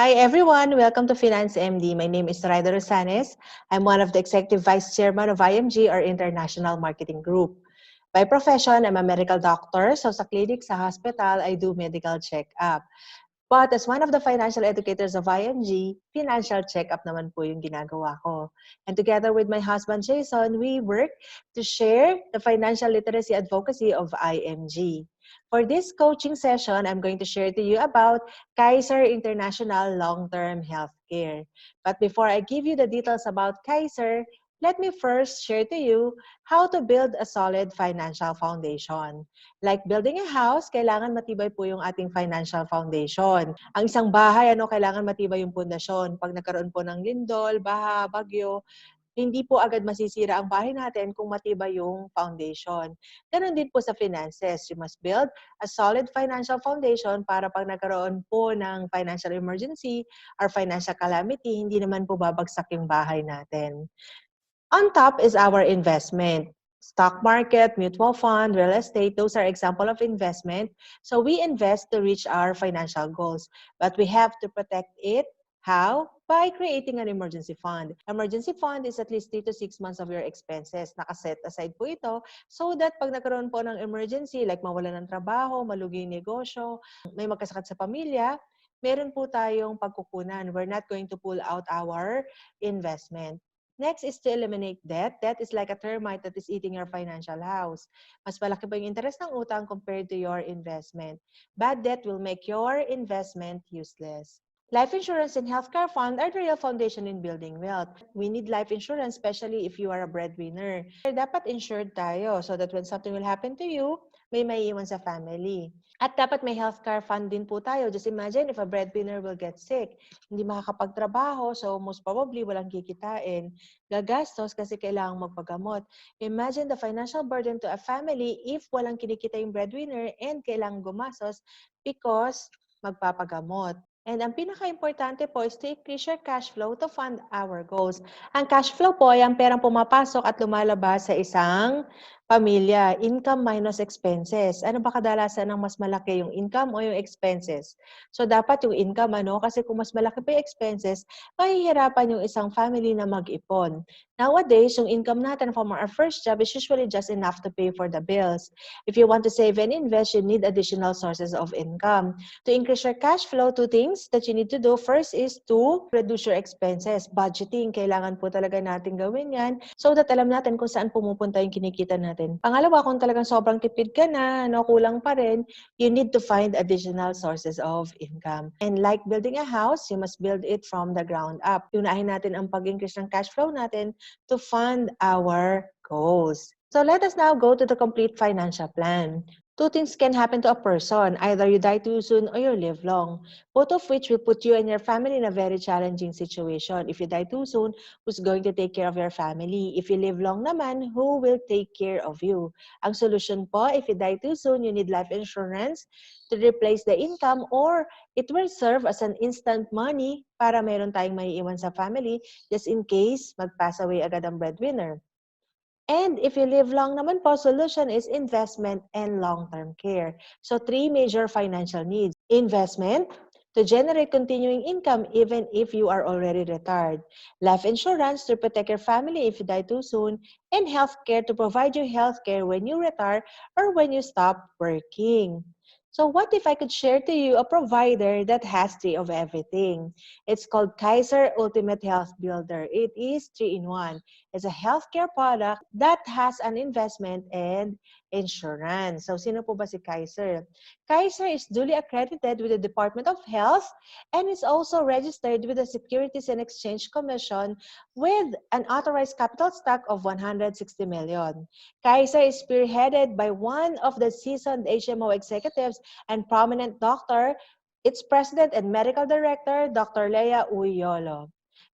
Hi everyone, welcome to Finance MD. My name is Zorayda Rosanes. I'm one of the Executive Vice Chairman of IMG or International Marketing Group. By profession, I'm a medical doctor. So sa clinic, sa hospital, I do medical check-up. But as one of the financial educators of IMG, financial check-up naman po yung ginagawa ko. And together with my husband Jason, we work to share the financial literacy advocacy of IMG. For this coaching session, I'm going to share to you about Kaiser International Long-Term Healthcare. But before I give you the details about Kaiser, let me first share to you how to build a solid financial foundation. Like building a house, kailangan matibay po yung ating financial foundation. Ang isang bahay, kailangan matibay yung pundasyon. Pag nagkaroon po ng lindol, baha, bagyo, hindi po agad masisira ang bahay natin kung matibay yung foundation. Ganon din po sa finances. You must build a solid financial foundation para pag nagkaroon po ng financial emergency or financial calamity, hindi naman po babagsak yung bahay natin. On top is our investment. Stock market, mutual fund, real estate, those are example of investment. So we invest to reach our financial goals. But we have to protect it. How? By creating an emergency fund. Emergency fund is at least 3 to 6 months of your expenses. Nakaset aside po ito so that pag nagkaroon po ng emergency, like mawalan ng trabaho, malugi yung negosyo, may magkasakit sa pamilya, meron po tayong pagkukunan. We're not going to pull out our investment. Next is to eliminate debt. Debt is like a termite that is eating your financial house. Mas malaki pa yung interest ng utang compared to your investment. Bad debt will make your investment useless. Life insurance and healthcare fund are the real foundation in building wealth. We need life insurance, especially if you are a breadwinner. Dapat insured tayo so that when something will happen to you, may maiiwan sa family. At dapat may healthcare fund din po tayo. Just imagine if a breadwinner will get sick. Hindi makakapagtrabaho, so most probably walang kikitain. Gagastos kasi kailangang magpagamot. Imagine the financial burden to a family if walang kinikita yung breadwinner and kailangang gumastos because magpapagamot. And ang pinaka-importante po is to increase your cash flow to fund our goals. Ang cash flow po ay ang perang pumapasok at lumalabas sa isang pamilya. Income minus expenses. Ano ba kadalasan ng mas malaki, yung income o yung expenses? So dapat yung income, kasi kung mas malaki pa yung expenses, mahihirapan yung isang family na mag-ipon. Nowadays, yung income natin from our first job is usually just enough to pay for the bills. If you want to save and invest, you need additional sources of income. To increase your cash flow, two things that you need to do. First is to reduce your expenses. Budgeting, kailangan po talaga natin gawin yan so that alam natin kung saan pumupunta yung kinikita natin. Pangalawa, kung talagang sobrang tipid ka na, kulang pa rin, you need to find additional sources of income. And like building a house, you must build it from the ground up. Unahin natin ang pag-increase ng cash flow natin to fund our goals. So let us now go to the complete financial plan. Two things can happen to a person. Either you die too soon or you live long. Both of which will put you and your family in a very challenging situation. If you die too soon, who's going to take care of your family? If you live long naman, who will take care of you? Ang solution po, if you die too soon, you need life insurance to replace the income or it will serve as an instant money para meron tayong maiiwan sa family just in case mag-pass away agad ang breadwinner. And if you live long naman po, solution is investment and long-term care. So three major financial needs. Investment, to generate continuing income even if you are already retired. Life insurance to protect your family if you die too soon. And healthcare to provide you healthcare when you retire or when you stop working. So what if I could share to you a provider that has three of everything? It's called Kaiser Ultimate Health Builder. It is 3-in-1. It's a healthcare product that has an investment and insurance. So, sino po ba si Kaiser? Kaiser is duly accredited with the Department of Health and is also registered with the Securities and Exchange Commission with an authorized capital stock of 160 million. Kaiser is spearheaded by one of the seasoned HMO executives and prominent doctor, its president and medical director, Dr. Leia Uyolo.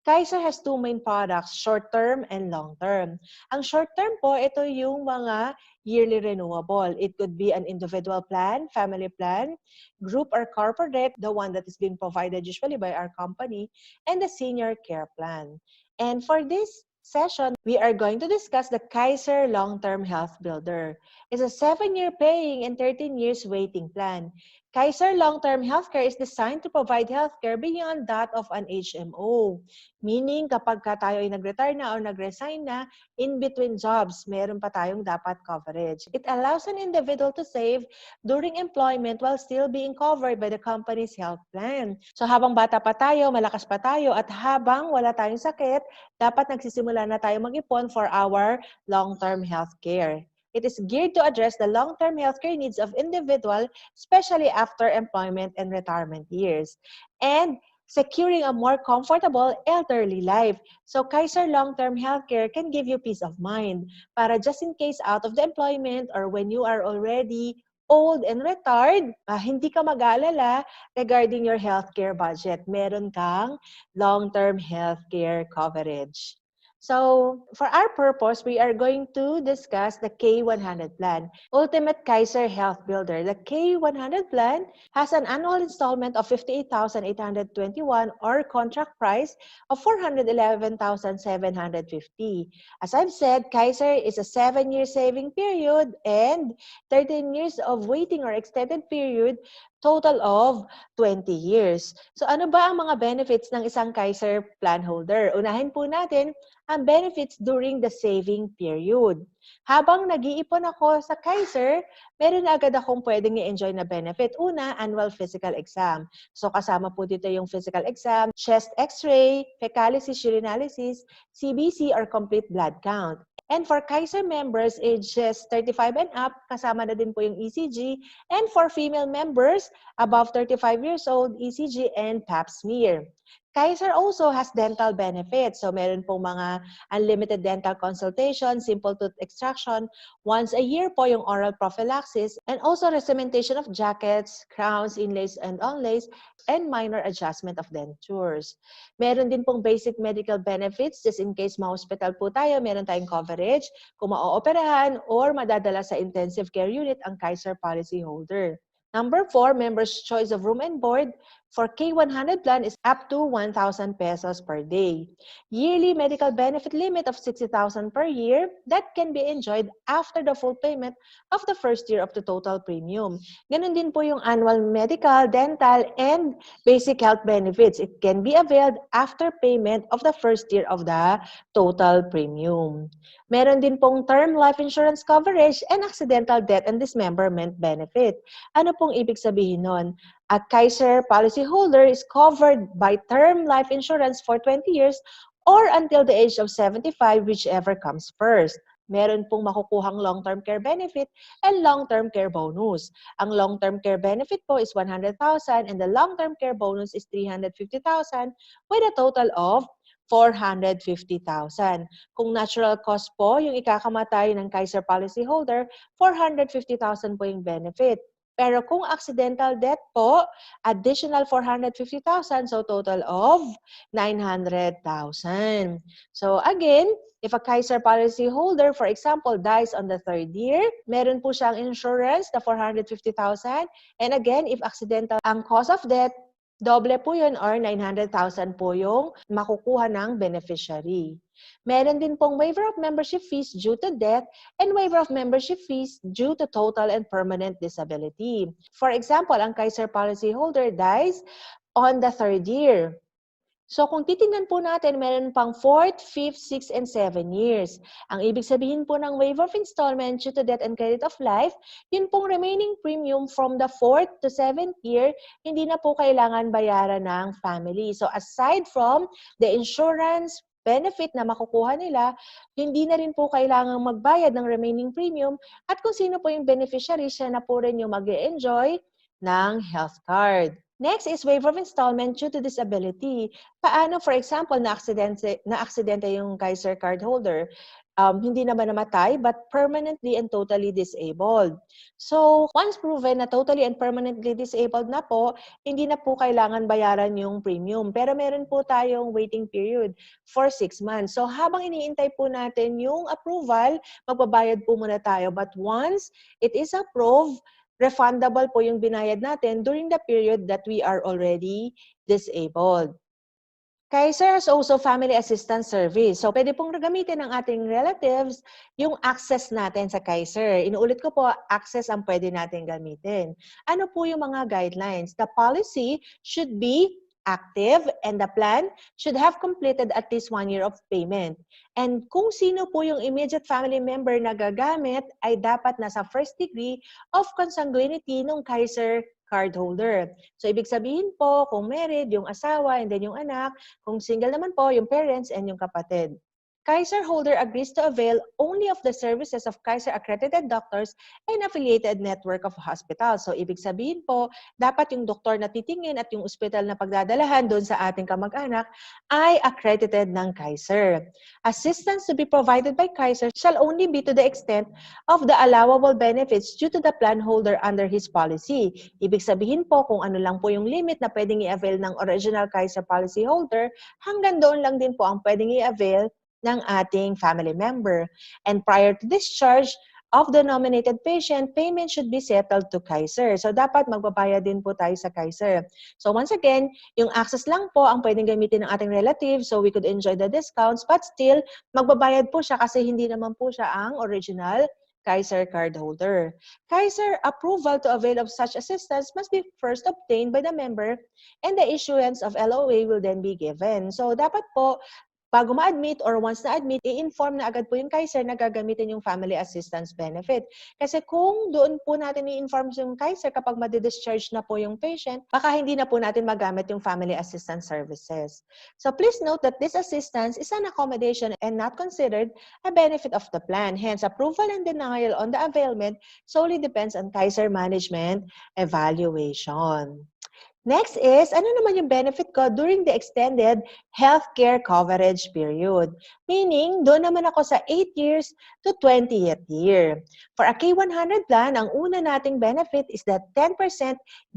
Kaiser has two main products, short-term and long-term. Ang short-term po, ito yung mga yearly renewable. It could be an individual plan, family plan, group or corporate, the one that is being provided usually by our company, and the senior care plan. And for this session, we are going to discuss the Kaiser Long-Term Health Builder. It's a 7-year paying and 13 years waiting plan. Kaiser Long-Term Healthcare is designed to provide healthcare beyond that of an HMO. Meaning, kapag tayo ay nag-retire na or nag-resign na, in between jobs, meron pa tayong dapat coverage. It allows an individual to save during employment while still being covered by the company's health plan. So habang bata pa tayo, malakas pa tayo, at habang wala tayong sakit, dapat nagsisimula na tayo mag-ipon for our long-term healthcare. It is geared to address the long-term healthcare needs of individual, especially after employment and retirement years, and securing a more comfortable elderly life. So Kaiser Long-Term Healthcare can give you peace of mind para just in case out of the employment or when you are already old and retired, hindi ka mag-alala regarding your healthcare budget. Meron kang long-term healthcare coverage. So, for our purpose, we are going to discuss the K100 plan, Ultimate Kaiser Health Builder. The K100 plan has an annual installment of 58,821 or contract price of 411,750. As I've said, Kaiser is a 7-year saving period and 13 years of waiting or extended period, total of 20 years. So ano ba ang mga benefits ng isang Kaiser plan holder? Unahin po natin ang benefits during the saving period. Habang nag-iipon ako sa Kaiser, meron na agad akong pwedeng i-enjoy na benefit. Una, annual physical exam. So kasama po dito yung physical exam, chest x-ray, fecalysis, urinalysis, CBC or complete blood count. And for Kaiser members ages 35 and up, kasama na din po yung ECG. And for female members above 35 years old, ECG and pap smear. Kaiser also has dental benefits. So meron pong mga unlimited dental consultation, simple tooth extraction, once a year po yung oral prophylaxis, and also recementation of jackets, crowns, inlays, and onlays, and minor adjustment of dentures. Meron din pong basic medical benefits just in case ma-hospital po tayo, meron tayong coverage kung ma-ooperahan or madadala sa intensive care unit ang Kaiser policy holder. Number 4, members' choice of room and board for K100 plan is up to 1,000 pesos per day. Yearly medical benefit limit of 60,000 per year that can be enjoyed after the full payment of the first year of the total premium. Ganon din po yung annual medical, dental, and basic health benefits. It can be availed after payment of the first year of the total premium. Meron din pong term life insurance coverage and accidental death and dismemberment benefit. Ano pong ibig sabihin nun? A Kaiser policyholder is covered by term life insurance for 20 years or until the age of 75, whichever comes first. Meron pong makukuhang long-term care benefit and long-term care bonus. Ang long-term care benefit po is 100,000 and the long-term care bonus is 350,000 with a total of 450,000. Kung natural cause po yung ikakamatay ng Kaiser policyholder, 450,000 po yung benefit. Pero kung accidental death po, additional 450,000, so total of 900,000. So again, if a Kaiser policyholder, for example, dies on the 3rd year, meron po siyang insurance na 450,000. And again, if accidental ang cause of death, doble po yun or 900,000 po yung makukuha ng beneficiary. Meron din pong waiver of membership fees due to death and waiver of membership fees due to total and permanent disability. For example, ang Kaiser policyholder dies on the 3rd year. So kung titingnan po natin, meron pang 4th, 5th, 6th, and 7 years. Ang ibig sabihin po ng waiver of installment due to death and credit of life, yun pong remaining premium from the 4th to 7th year, hindi na po kailangan bayaran ng family. So aside from the insurance benefit na makukuha nila, hindi na rin po kailangang magbayad ng remaining premium at kung sino po yung beneficiary, siya na po rin yung mag-e-enjoy ng health card. Next is waiver of installment due to disability. Paano, for example, na-aksidente yung Kaiser card holder? Hindi naman namatay, but permanently and totally disabled. So, once proven na totally and permanently disabled na po, hindi na po kailangan bayaran yung premium. Pero meron po tayong waiting period for 6 months. So, habang iniintay po natin yung approval, magbabayad po muna tayo. But once it is approved, refundable po yung binayad natin during the period that we are already disabled. Kaiser has also family assistance service. So, pwede pong gamitin ng ating relatives yung access natin sa Kaiser. Inuulit ko po, access ang pwede natin gamitin. Ano po yung mga guidelines? The policy should be active and the plan should have completed at least 1 year of payment. And kung sino po yung immediate family member na gagamit ay dapat nasa first degree of consanguinity ng Kaiser cardholder. So, ibig sabihin po, kung married, yung asawa, and then yung anak, kung single naman po, yung parents and yung kapatid. Kaiser holder agrees to avail only of the services of Kaiser accredited doctors and affiliated network of hospitals. So, ibig sabihin po, dapat yung doktor na titingin at yung ospital na pagdadalahan doon sa ating kamag-anak ay accredited ng Kaiser. Assistance to be provided by Kaiser shall only be to the extent of the allowable benefits due to the plan holder under his policy. Ibig sabihin po, kung ano lang po yung limit na pwedeng i-avail ng original Kaiser policy holder, hanggang doon lang din po ang pwedeng i-avail ng ating family member. And prior to discharge of the nominated patient, payment should be settled to Kaiser. So, dapat magbabayad din po tayo sa Kaiser. So, once again, yung access lang po ang pwedeng gamitin ng ating relative so we could enjoy the discounts, but still, magbabayad po siya kasi hindi naman po siya ang original Kaiser cardholder. Kaiser approval to avail of such assistance must be first obtained by the member and the issuance of LOA will then be given. So, dapat po, bago ma-admit or once na-admit, i-inform na agad po yung Kaiser na gagamitin yung family assistance benefit. Kasi kung doon po natin i-inform yung Kaiser kapag madi-discharge na po yung patient, baka hindi na po natin magamit yung family assistance services. So please note that this assistance is an accommodation and not considered a benefit of the plan. Hence, approval and denial on the availment solely depends on Kaiser management evaluation. Next is, ano naman yung benefit ko during the extended healthcare coverage period? Meaning, doon naman ako sa 8 years to 20th year. For a K100 plan, ang una nating benefit is that 10%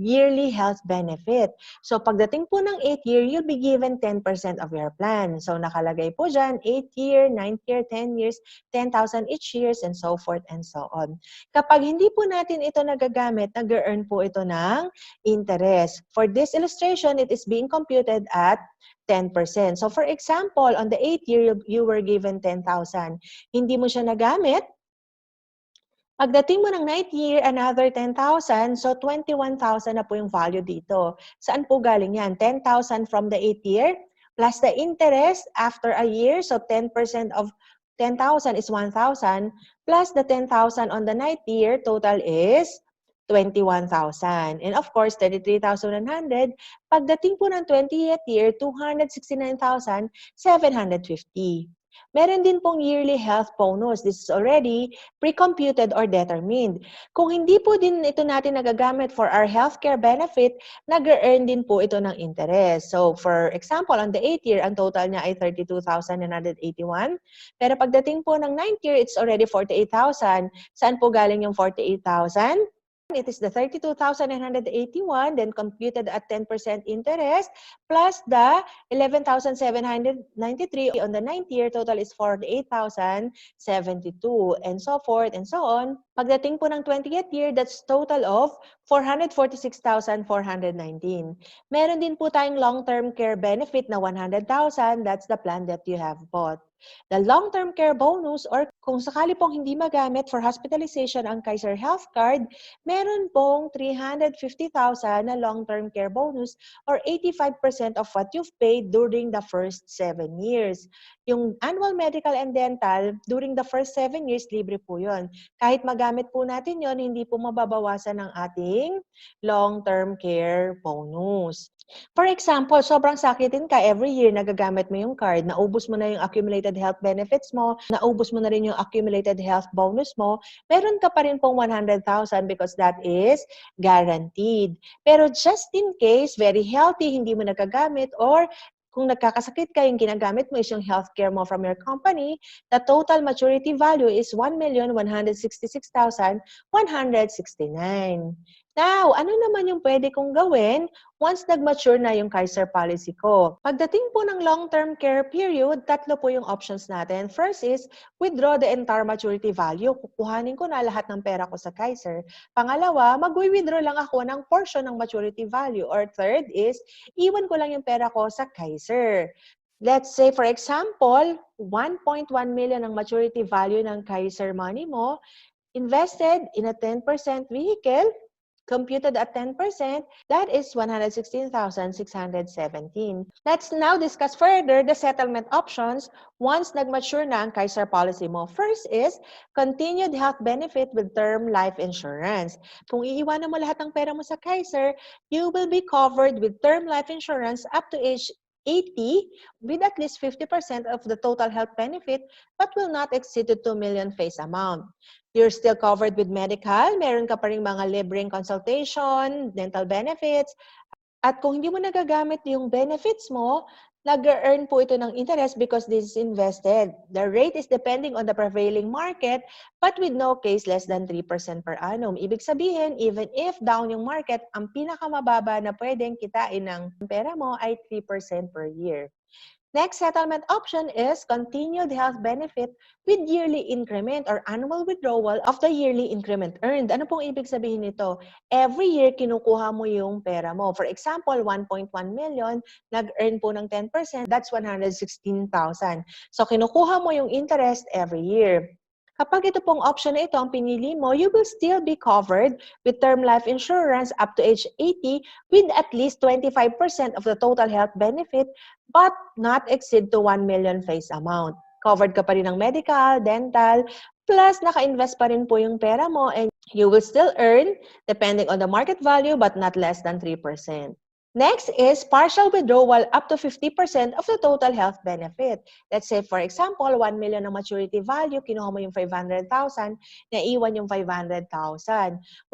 yearly health benefit. So, pagdating po ng 8th year, you'll be given 10% of your plan. So, nakalagay po dyan, 8th year, 9th year, 10 years, 10,000 each years, and so forth and so on. Kapag hindi po natin ito nagagamit, nag-earn po ito ng interest. For this illustration, it is being computed at 10%. So for example, on the 8th year, you were given 10,000. Hindi mo siya nagamit. Pagdating mo ng 9th year, another 10,000. So 21,000 na po yung value dito. Saan po galing yan? 10,000 from the 8th year plus the interest after a year. So 10% of 10,000 is 1,000 plus the 10,000 on the 9th year, total is 21,000. And of course, 33,100. Pagdating po ng 20th year, 269,750. Meron din pong yearly health bonus. This is already pre-computed or determined. Kung hindi po din ito natin nagagamit for our healthcare benefit, nag-earn din po ito ng interest. So, for example, on the 8th year, ang total niya ay 32,981. Pero pagdating po ng 9th year, it's already 48,000. Saan po galing yung 48,000? It is the 32,981, then computed at 10% interest, plus the 11,793 on the 9th year, total is 48,072, and so forth and so on. Pagdating po ng 20th year, that's total of 446,419. Meron din po tayong long-term care benefit na 100,000, that's the plan that you have bought. The long-term care bonus, or kung sakali pong hindi magamit for hospitalization ang Kaiser Health Card, meron pong 350,000 na long-term care bonus or 85% of what you've paid during the first 7 years. Yung annual medical and dental, during the first 7 years, libre po yun. Kahit magamit po natin yon, hindi po mababawasan ng ating long-term care bonus. For example, sobrang sakitin ka, every year nagagamit mo yung card, naubos mo na yung accumulated health benefits mo, naubos mo na rin yung accumulated health bonus mo, meron ka pa rin pong 100,000 because that is guaranteed. Pero just in case, very healthy, hindi mo nagagamit, or kung nagkakasakit ka, yung ginagamit mo is yung healthcare mo from your company, the total maturity value is 1,166,169. Now, ano naman yung pwede kong gawin once nag-mature na yung Kaiser policy ko? Pagdating po ng long-term care period, tatlo po yung options natin. First is, withdraw the entire maturity value. Kukuhanin ko na lahat ng pera ko sa Kaiser. Pangalawa, mag-withdraw lang ako ng portion ng maturity value. Or third is, iwan ko lang yung pera ko sa Kaiser. Let's say, for example, 1.1 million ang maturity value ng Kaiser money mo, invested in a 10% vehicle, computed at 10%, that is 116,617. Let's now discuss further the settlement options once nag-mature na ang Kaiser policy mo. First is continued health benefit with term life insurance. Kung iiwanan mo lahat ng pera mo sa Kaiser, you will be covered with term life insurance up to age 80 with at least 50% of the total health benefit but will not exceed the 2 million face amount. You're still covered with medical, meron ka pa rin mga libreng consultation, dental benefits, at kung hindi mo nagagamit yung benefits mo, nag-earn po ito ng interest because this is invested. The rate is depending on the prevailing market, but with no case less than 3% per annum. Ibig sabihin, even if down yung market, ang pinakamababa na pwedeng kitain ng pera mo ay 3% per year. Next settlement option is continued health benefit with yearly increment or annual withdrawal of the yearly increment earned. Ano pong ibig sabihin nito? Every year, kinukuha mo yung pera mo. For example, 1.1 million, nag-earn po ng 10%, that's 116,000. So, kinukuha mo yung interest every year. Kapag ito pong option na ito ang pinili mo, you will still be covered with term life insurance up to age 80 with at least 25% of the total health benefit but not exceed to 1 million face amount. Covered ka pa rin ng medical, dental, plus naka-invest pa rin po yung pera mo and you will still earn depending on the market value but not less than 3%. Next is partial withdrawal up to 50% of the total health benefit. Let's say, for example, 1 million ang maturity value, kinuha mo yung 500,000, naiwan yung 500,000.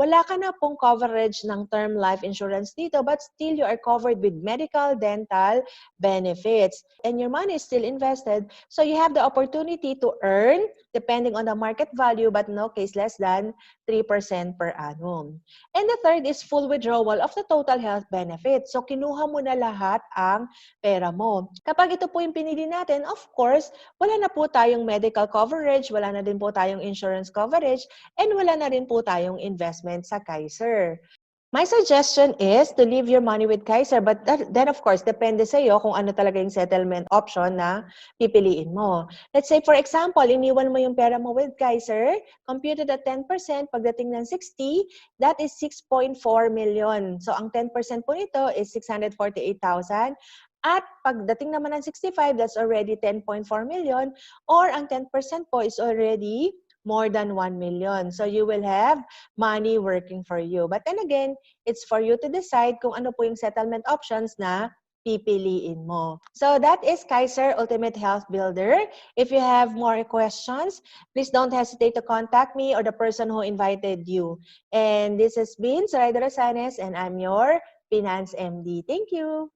Wala ka na pong coverage ng term life insurance dito, but still you are covered with medical, dental benefits. And your money is still invested, so you have the opportunity to earn, depending on the market value, but no case less than 3% per annum. And the third is full withdrawal of the total health benefit. So, kinuha mo na lahat ang pera mo. Kapag ito po yung pinili natin, of course, wala na po tayong medical coverage, wala na din po tayong insurance coverage, and wala na rin po tayong investment sa Kaiser. My suggestion is to leave your money with Kaiser, but then of course, depende sa iyo kung ano talaga yung settlement option na pipiliin mo. Let's say, for example, iniwan mo yung pera mo with Kaiser, computed at 10%, pagdating ng 60, that is 6.4 million. So, ang 10% po nito is 648,000. At pagdating naman ng 65, that's already 10.4 million. Or ang 10% po is already more than 1 million. So you will have money working for you. But then again, it's for you to decide kung ano po yung settlement options na pipiliin mo. So that is Kaiser Ultimate Health Builder. If you have more questions, please don't hesitate to contact me or the person who invited you. And this has been Zorayda Rosanes and I'm your Finance MD. Thank you.